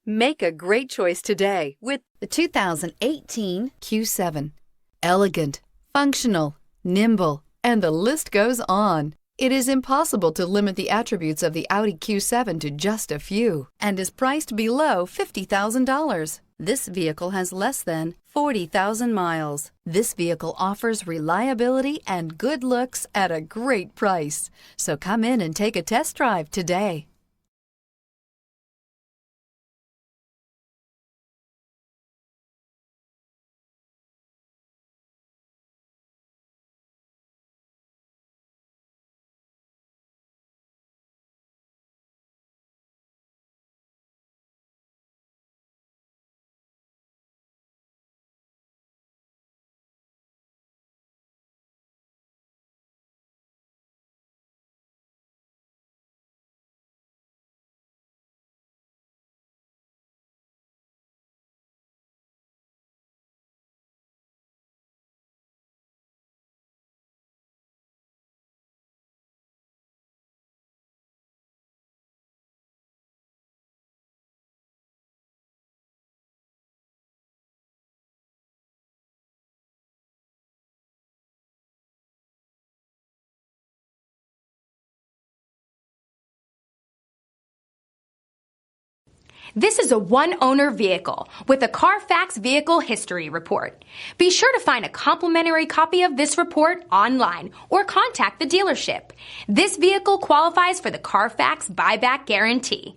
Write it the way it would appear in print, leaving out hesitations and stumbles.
Make a great choice today with the 2018 Q7. Elegant, functional, nimble, and the list goes on. It is impossible to limit the attributes of the Audi Q7 to just a few and is priced below $50,000. This vehicle has less than 40,000 miles. This vehicle offers reliability and good looks at a great price. So come in and take a test drive today. This is a one-owner vehicle with a Carfax Vehicle History Report. Be sure to find a complimentary copy of this report online or contact the dealership. This vehicle qualifies for the Carfax Buyback Guarantee.